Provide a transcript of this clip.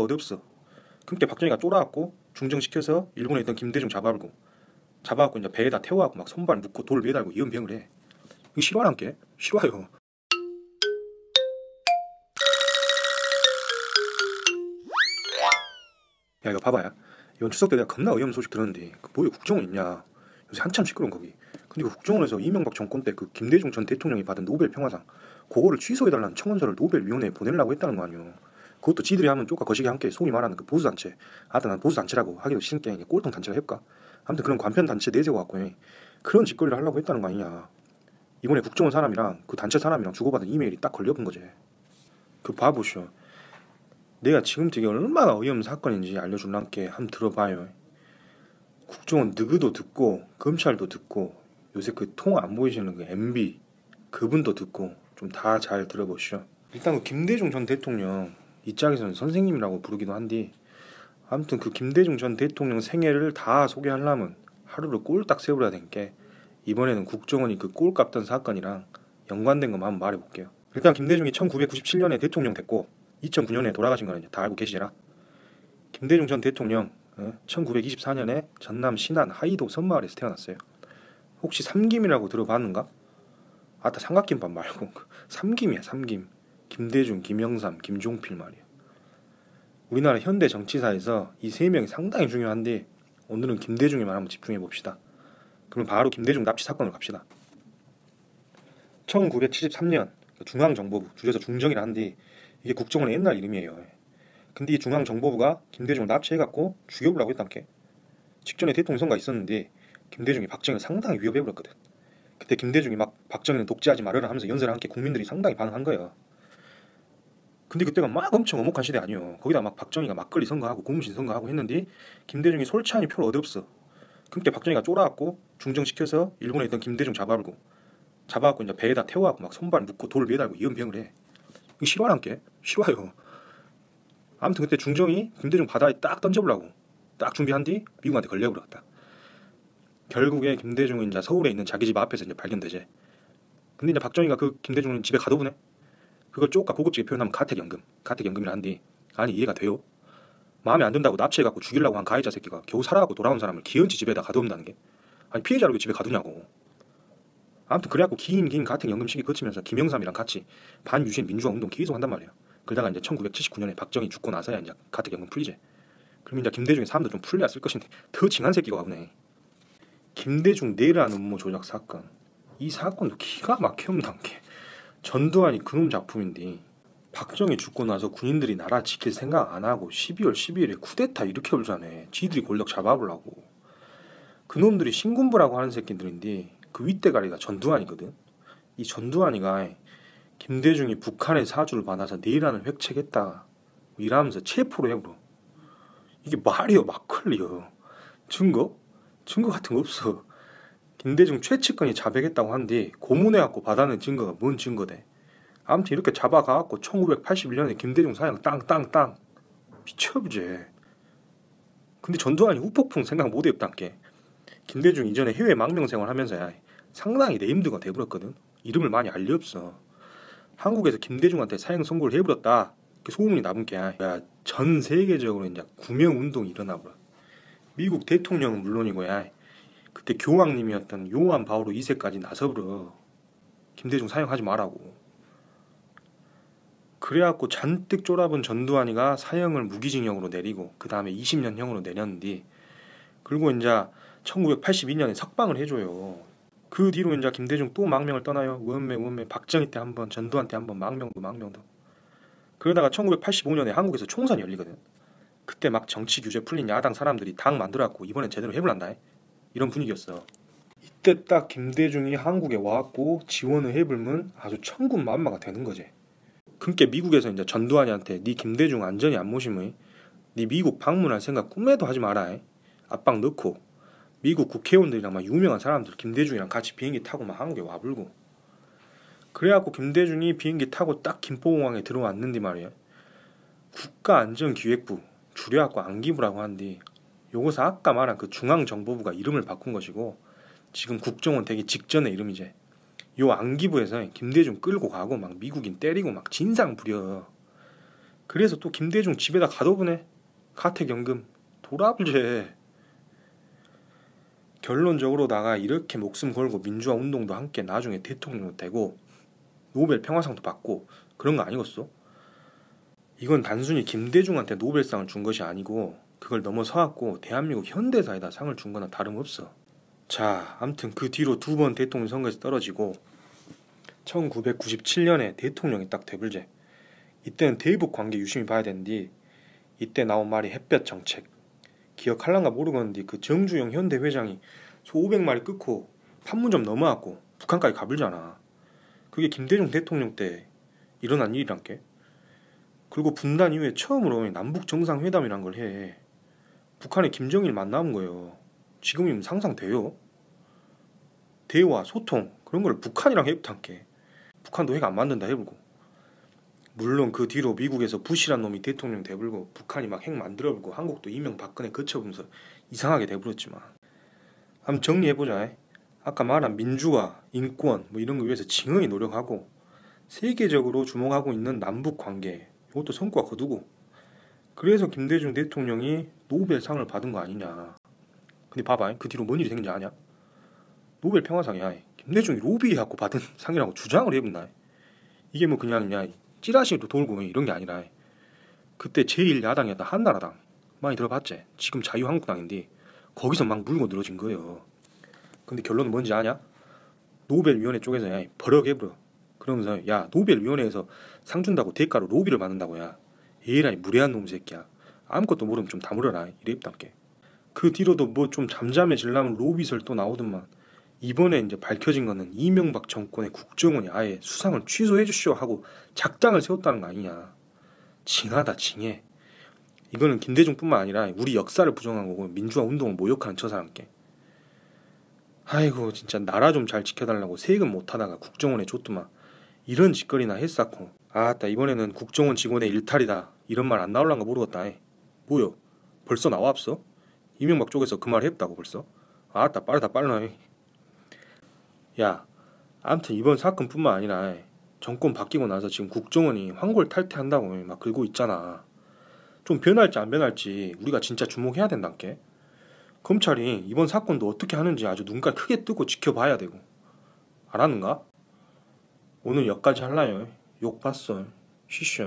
어디 없어. 그때 박정희가 쫄아갖고 중정시켜서 일본에 있던 김대중 잡아갖고 이제 배에다 태워갖고 막 손발 묶고 돌 매달고 이연병을 해. 이거 실화란게? 실화요. 야 이거 봐봐야. 이번 추석 때 내가 겁나 의아한 소식 들었는데 그 뭐야 국정원 있냐. 요새 한참 시끄러운 거기. 근데 그 국정원에서 이명박 정권 때 그 김대중 전 대통령이 받은 노벨 평화상 그거를 취소해달라는 청원서를 노벨위원회에 보내려고 했다는 거 아니오. 그것도 지들이 하면 쪽과 거시기 함께 소위 말하는 그 보수단체. 아무튼 난 보수단체라고 하기도 싫은게 꼴통 단체가 해볼까. 아무튼 그런 관편단체 내세워갖고 그런 짓거리를 하려고 했다는 거 아니냐. 이번에 국정원 사람이랑 그 단체 사람이랑 주고받은 이메일이 딱 걸려본 거지. 그 봐보시오. 내가 지금 되게 얼마나 어이없는 사건인지 알려줄란게 한번 들어봐요. 국정원 느그도 듣고 검찰도 듣고 요새 그 통 안 보이시는 그 MB 그분도 듣고 좀 다 잘 들어보시오. 일단 그 김대중 전 대통령 이 짝에서는 선생님이라고 부르기도 한디 아무튼 그 김대중 전 대통령 생애를 다 소개하려면 하루를 꼴딱 세우려야 되니까 이번에는 국정원이 그 꼴 깎던 사건이랑 연관된 것만 한번 말해볼게요. 일단 김대중이 1997년에 대통령 됐고 2009년에 돌아가신 거는 이제 다 알고 계시잖아. 김대중 전 대통령 1924년에 전남 신안 하이도 섬마을에서 태어났어요. 혹시 삼김이라고 들어봤는가? 아따 삼각김밥 말고 삼김이야 삼김. 김대중, 김영삼, 김종필 말이야. 우리나라 현대 정치사에서 이 세 명이 상당히 중요한데 오늘은 김대중에만 한번 집중해 봅시다. 그럼 바로 김대중 납치 사건으로 갑시다. 1973년 중앙정보부, 줄여서 중정이라 하는데 이게 국정원의 옛날 이름이에요. 근데 이 중앙정보부가 김대중을 납치해갖고 죽여보려고 했단게. 직전에 대통령 선거가 있었는데 김대중이 박정희를 상당히 위협해버렸거든. 그때 김대중이 막 박정희는 독재하지 말아라 하면서 연설을 함께 국민들이 상당히 반응한 거예요. 근데 그때가 막 엄청 엄혹한 시대 아니에요. 거기다 막 박정희가 막걸리 선거하고 고무신 선거하고 했는데 김대중이 솔찬히 표를 얻어 없어. 그때 박정희가 쫄아갖고 중정시켜서 일본에 있던 김대중 잡아갖고 이제 배에다 태워갖고 막 손발 묶고 돌 매달고 이연병을 해. 이거 실화란게? 실화요. 아무튼 그때 중정이 김대중 바다에 딱 던져보려고 딱 준비한 뒤 미국한테 걸려버렸다. 결국에 김대중은 이제 서울에 있는 자기 집 앞에서 이제 발견되지. 근데 이제 박정희가 그 김대중은 집에 가둬보네. 그걸 쪼까 고급지게 표현하면 가택연금이라 한디 아니 이해가 돼요? 마음에 안 든다고 납치해갖고 죽이려고 한 가해자 새끼가 겨우 살아갖고 돌아온 사람을 기어치 집에다 가둬온다는 게 아니 피해자를 왜 집에 가두냐고. 아무튼 그래갖고 긴 가택연금 시기 거치면서 김영삼이랑 같이 반유신 민주화 운동 계속 한단 말이야. 그러다가 이제 1979년에 박정희 죽고 나서야 이제 가택연금 풀리지. 그럼 이제 김대중의 삶도 좀 풀려야 쓸 것인데 더 징한 새끼가 오네. 김대중 내란 음모 조작 사건. 이 사건도 기가 막혀온단 게 전두환이 그놈 작품인데 박정희 죽고 나서 군인들이 나라 지킬 생각 안 하고 12월 12일에 쿠데타 일으켜버리자네. 지들이 권력 잡아보려고. 그놈들이 신군부라고 하는 새끼들인데 그 윗대가리가 전두환이거든. 이 전두환이가 김대중이 북한의 사주를 받아서 내란을 획책했다 이러면서 체포를 해버려. 이게 말이여 막걸리여. 증거 같은 거 없어. 김대중 최측근이 자백했다고 하는데 고문해갖고 받아낸 증거가 뭔 증거대. 아무튼 이렇게 잡아가갖고 1981년에 김대중 사형 땅 미쳐보제. 근데 전두환이 후폭풍 생각 못했단게. 김대중 이전에 해외 망명생활 하면서야 상당히 네임드가 돼버렸거든. 이름을 많이 알려없어. 한국에서 김대중한테 사형 선고를 해버렸다 그 소문이 나본게 전 세계적으로 이제 구명운동이 일어나버려. 미국 대통령은 물론이고야 그때 교황님이었던 요한 바오로 2세까지 나서버려. 김대중 사형하지 말라고. 그래갖고 잔뜩 쫄아본 전두환이가 사형을 무기징역으로 내리고 그 다음에 20년형으로 내렸는데 그리고 이제 1982년에 석방을 해줘요. 그 뒤로 이제 김대중 또 망명을 떠나요. 원매 박정희 때 한번 전두환 때 한번 망명도. 그러다가 1985년에 한국에서 총선이 열리거든. 그때 막 정치 규제 풀린 야당 사람들이 당 만들어갖고 이번엔 제대로 해볼란다 이런 분위기였어. 이때 딱 김대중이 한국에 와갖고 지원을 해불면 아주 천군만마가 되는 거지. 그러니까 미국에서 이제 전두환이한테 네 김대중 안전히 안 모시면 네 미국 방문할 생각 꿈에도 하지 마라. 압박 넣고 미국 국회의원들이랑 막 유명한 사람들 김대중이랑 같이 비행기 타고 막 한국에 와불고. 그래갖고 김대중이 비행기 타고 딱 김포공항에 들어왔는데 말이야. 국가안전기획부 줄여갖고 안기부라고 하는데 요것은 아까 말한 그 중앙정보부가 이름을 바꾼 것이고 지금 국정원 되기 직전의 이름이지. 요 안기부에서 김대중 끌고 가고 막 미국인 때리고 막 진상 부려. 그래서 또 김대중 집에다 가둬보네. 가택연금 돌아불제. 결론적으로다가 이렇게 목숨 걸고 민주화 운동도 함께 나중에 대통령도 되고 노벨 평화상도 받고 그런 거 아니겠어? 이건 단순히 김대중한테 노벨상을 준 것이 아니고 그걸 넘어서갖고 대한민국 현대사에다 상을 준 거나 다름없어. 자, 아무튼 그 뒤로 두 번 대통령 선거에서 떨어지고 1997년에 대통령이 딱 돼불제. 이때는 대북 관계 유심히 봐야 되는데 이때 나온 말이 햇볕 정책. 기억할란가 모르겠는데 그 정주영 현대 회장이 소 500마리 끊고 판문점 넘어왔고 북한까지 가불잖아. 그게 김대중 대통령 때 일어난 일이란게. 그리고 분단 이후에 처음으로 남북 정상회담이란 걸 해. 북한에 김정일 만나온 거예요. 지금이면 상상돼요? 대화, 소통 그런 걸 북한이랑 해부탄게. 북한도 핵 안 만든다 해불고. 물론 그 뒤로 미국에서 부시란 놈이 대통령 돼불고 북한이 막 핵 만들어불고 한국도 이명박근혜 거쳐보면서 이상하게 돼버렸지만 한번 정리해보자. 아까 말한 민주화, 인권 뭐 이런 거 위해서 징응이 노력하고 세계적으로 주목하고 있는 남북 관계 이것도 성과 거두고 그래서 김대중 대통령이 노벨상을 받은 거 아니냐. 근데 봐봐, 그 뒤로 뭔 일이 생긴지 아냐? 노벨 평화상이야. 김대중이 로비해갖고 받은 상이라고 주장을 해본다. 이게 뭐 그냥 찌라시로 돌고 이런 게 아니라 그때 제1야당이었다 한나라당 많이 들어봤지? 지금 자유한국당인데 거기서 막 물고 늘어진 거예요. 근데 결론은 뭔지 아냐? 노벨위원회 쪽에서 버럭해버려. 그러면서 야 노벨위원회에서 상 준다고 대가로 로비를 받는다고. 야 에라이 무례한 놈 새끼야. 아무것도 모르면 좀 다물어라 이랬단께. 그 뒤로도 뭐 좀 잠잠해지려면 로비설 또 나오더만 이번에 이제 밝혀진 거는 이명박 정권의 국정원이 아예 수상을 취소해 주시오 하고 작당을 세웠다는 거 아니냐. 징하다 징해. 이거는 김대중뿐만 아니라 우리 역사를 부정한 거고 민주화 운동을 모욕하는 처사란께. 아이고 진짜 나라 좀 잘 지켜달라고 세금 못하다가 국정원에 줬더만 이런 짓거리나 했었고. 아따 이번에는 국정원 직원의 일탈이다 이런 말 안 나올란가 모르겠다. 뭐요? 벌써 나와 없어? 이명박 쪽에서 그 말 했다고 벌써? 아따 빠르다 빨라. 야 아무튼 이번 사건뿐만 아니라 정권 바뀌고 나서 지금 국정원이 황골 탈퇴한다고 막 긁고 있잖아. 좀 변할지 안 변할지 우리가 진짜 주목해야 된다께. 검찰이 이번 사건도 어떻게 하는지 아주 눈깔 크게 뜨고 지켜봐야 되고. 알았는가? 오늘 여기까지 할라요. 욕 봤어. 쉬쉬.